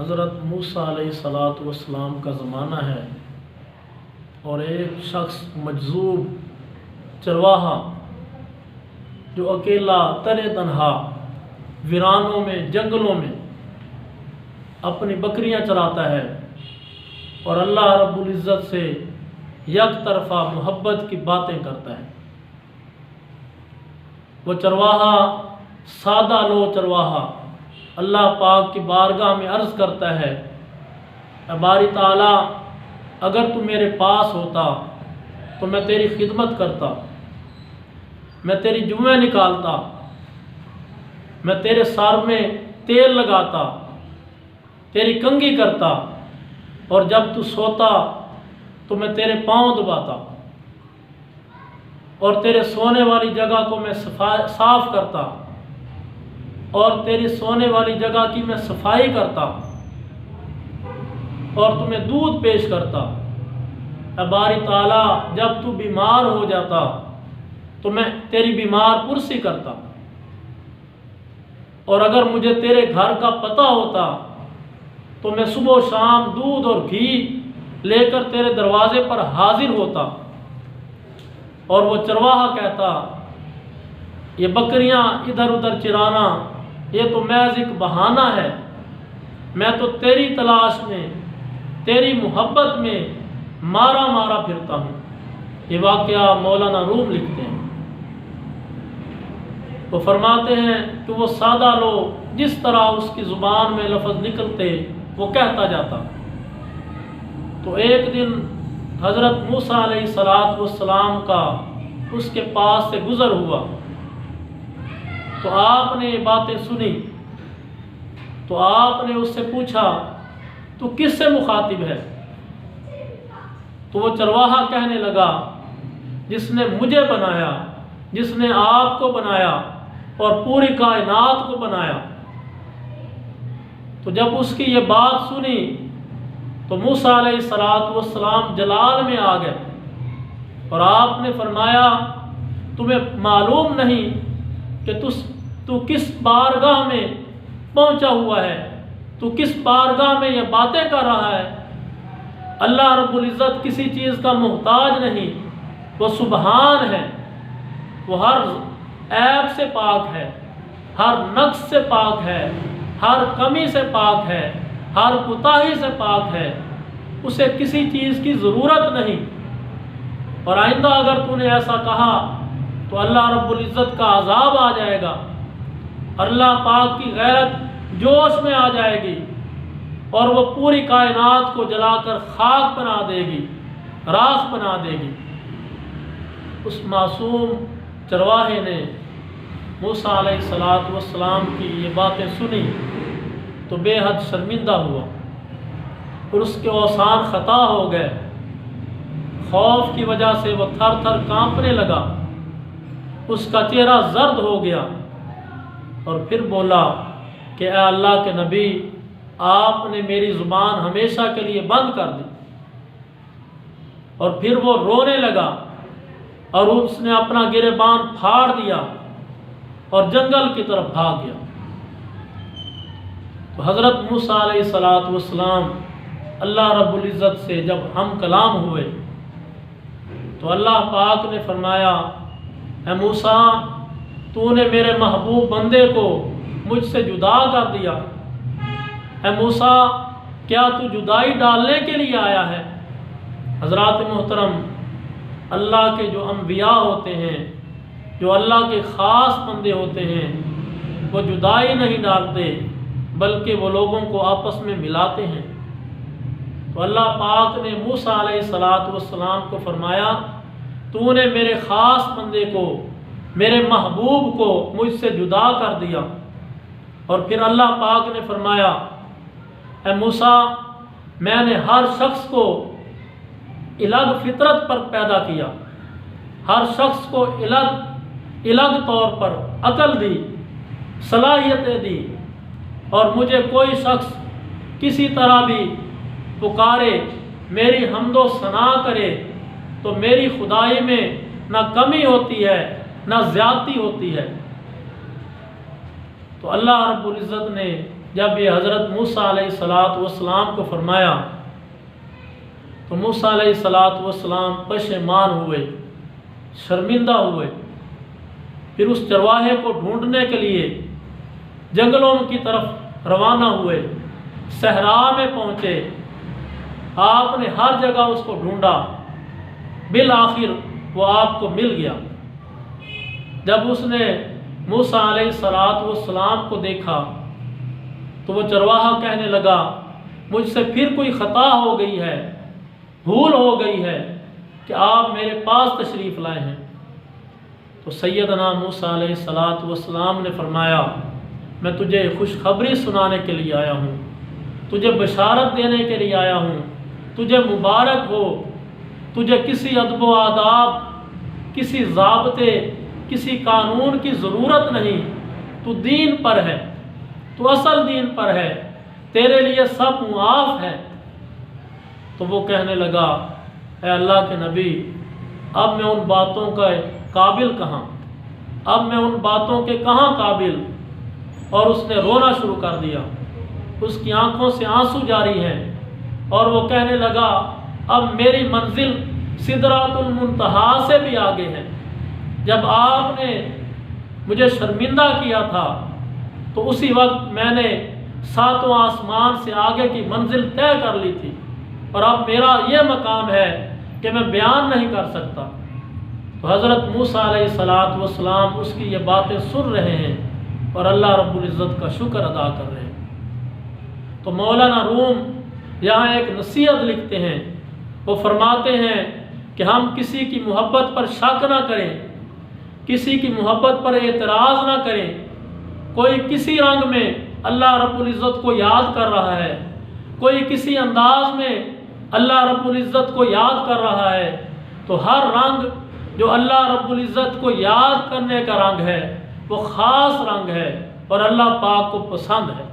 हज़रत मूसा अलैहिस्सलातु वस्सलाम का ज़माना है और एक शख्स मजज़ूब चरवाहा जो अकेला तने तनहा वीरानों में जंगलों में अपनी बकरियां चराता है और अल्लाह रब्बुल इज़्ज़त से यक तरफ़ा मोहब्बत की बातें करता है। वो चरवाहा सादा लो चरवाहा अल्लाह पाक की बारगाह में अर्ज़ करता है, बारी ताला अगर तू मेरे पास होता तो मैं तेरी खिदमत करता, मैं तेरी जुम्मे निकालता, मैं तेरे सर में तेल लगाता, तेरी कंघी करता और जब तू सोता तो मैं तेरे पाँव दबाता और तेरे सोने वाली जगह को मैं साफ करता और तेरी सोने वाली जगह की मैं सफाई करता और तुम्हें दूध पेश करता। बारी ताला जब तू बीमार हो जाता तो मैं तेरी बीमार पुरसी करता और अगर मुझे तेरे घर का पता होता तो मैं सुबह शाम दूध और घी लेकर तेरे दरवाजे पर हाजिर होता। और वो चरवाहा कहता, ये बकरियां इधर उधर चिराना ये तो महज एक बहाना है, मैं तो तेरी तलाश में तेरी मोहब्बत में मारा मारा फिरता हूँ। ये वाक़या मौलाना रूम लिखते हैं। वो फरमाते हैं कि वो सादा लो जिस तरह उसकी ज़ुबान में लफ्ज़ निकलते वो कहता जाता। तो एक दिन हज़रत मूसा अलैहिस्सलातु वस्सलाम का उसके पास से गुज़र हुआ तो आपने ये बातें सुनी तो आपने उससे पूछा तू किससे मुखातिब है? तो वो चरवाहा कहने लगा, जिसने मुझे बनाया, जिसने आपको बनाया और पूरी कायनात को बनाया। तो जब उसकी ये बात सुनी तो मूसा अलैहिस्सलातु वस्सलाम जलाल में आ गए और आपने फरमाया, तुम्हें मालूम नहीं कि तू किस बारगाह में पहुंचा हुआ है, तू किस बारगाह में ये बातें कर रहा है। अल्लाह रब्बुल इज़्ज़त किसी चीज़ का मोहताज नहीं, वो सुबहान है, वो हर ऐब से पाक है, हर नक्स से पाक है, हर कमी से पाक है, हर कुताही से पाक है, उसे किसी चीज़ की ज़रूरत नहीं। और आइंदा अगर तूने ऐसा कहा तो अल्लाह रब्बुल इज़्ज़त का अज़ाब आ जाएगा, अल्लाह पाक की गैरत जोश में आ जाएगी और वो पूरी कायनात को जलाकर खाक बना देगी, राख बना देगी। उस मासूम चरवाहे ने मूसा अलैहिस्सलातु वस्सलाम की ये बातें सुनी तो बेहद शर्मिंदा हुआ और उसके औसान ख़ता हो गए। खौफ की वजह से वो थर थर कांपने लगा, उसका चेहरा जर्द हो गया और फिर बोला कि ए अल्लाह के नबी, आपने मेरी ज़ुबान हमेशा के लिए बंद कर दी। और फिर वो रोने लगा और उसने अपना गिरेबान फाड़ दिया और जंगल की तरफ भाग गया। तो हज़रत मूसा अलैहिस्सलातु वस्सलाम अल्लाह रब्बुल इज़्ज़त से जब हम कलाम हुए तो अल्लाह पाक ने फरमाया, ए मूसा, तूने मेरे महबूब बंदे को मुझसे जुदा कर दिया। ए मूसा, क्या तू जुदाई डालने के लिए आया है? हज़रात मोहतरम, अल्लाह के जो अम्बिया होते हैं, जो अल्लाह के ख़ास बंदे होते हैं, वो जुदाई नहीं डालते बल्कि वो लोगों को आपस में मिलाते हैं। तो अल्लाह पाक ने मूसा अलैहिस्सलातु वस्सलाम को फरमाया, तूने मेरे ख़ास बंदे को, मेरे महबूब को मुझसे जुदा कर दिया। और फिर अल्लाह पाक ने फरमाया, ए मूसा, मैंने हर शख्स को अलग फितरत पर पैदा किया, हर शख्स को अलग तौर पर अकल दी, सलाहियतें दी, और मुझे कोई शख्स किसी तरह भी पुकारे, मेरी हम्दो सना करे तो मेरी खुदाई में ना कमी होती है ना ज़्यादती होती है। तो अल्लाह रब्बुल इज़्ज़त ने जब ये हज़रत मूसा अलैहिस्सलाम को फरमाया तो मूसा अलैहिस्सलाम पशेमान हुए, शर्मिंदा हुए। फिर उस चरवाहे को ढूंढने के लिए जंगलों की तरफ रवाना हुए, सहरा में पहुँचे। आपने हर जगह उसको ढूंढा, बिल आखिर वो आपको मिल गया। जब उसने मूसा अलैहिस्सलाम को देखा तो वो चरवाहा कहने लगा, मुझसे फिर कोई ख़ता हो गई है, भूल हो गई है कि आप मेरे पास तशरीफ़ लाए हैं। तो सैयदना मूसा अलैहिस्सलाम ने फरमाया, मैं तुझे खुशखबरी सुनाने के लिए आया हूँ, तुझे बशारत देने के लिए आया हूँ, तुझे मुबारक हो। तुझे किसी अदब व आदाब, किसी ज़ाब्ते, किसी कानून की ज़रूरत नहीं। तू दीन पर है, तू असल दीन पर है, तेरे लिए सब मुआफ़ है। तो वो कहने लगा, ऐ अल्लाह के नबी, अब मैं उन बातों का काबिल कहाँ, अब मैं उन बातों के कहाँ काबिल। और उसने रोना शुरू कर दिया, उसकी आंखों से आंसू जारी हैं और वो कहने लगा, अब मेरी मंजिल सिदरातुल मुंतहा से भी आगे है। जब आपने मुझे शर्मिंदा किया था तो उसी वक्त मैंने सातों आसमान से आगे की मंजिल तय कर ली थी, और अब मेरा ये मकाम है कि मैं बयान नहीं कर सकता। तो हज़रत मूसा अलैहिस्सलाम उसकी ये बातें सुन रहे हैं और अल्लाह रब्बुल इज़्ज़त का शुक्र अदा कर रहे हैं। तो मौलाना रूम यहाँ एक नसीहत लिखते हैं, वो फरमाते हैं कि हम किसी की मोहब्बत पर शक ना करें, किसी की मोहब्बत पर एतराज़ ना करें। कोई किसी रंग में अल्लाह रब्बुल इज़्ज़त को याद कर रहा है, कोई किसी अंदाज में अल्लाह रब्बुल इज़्ज़त को याद कर रहा है, तो हर रंग जो अल्लाह रब्बुल इज़्ज़त को याद करने का रंग है वो ख़ास रंग है और अल्लाह पाक को पसंद है।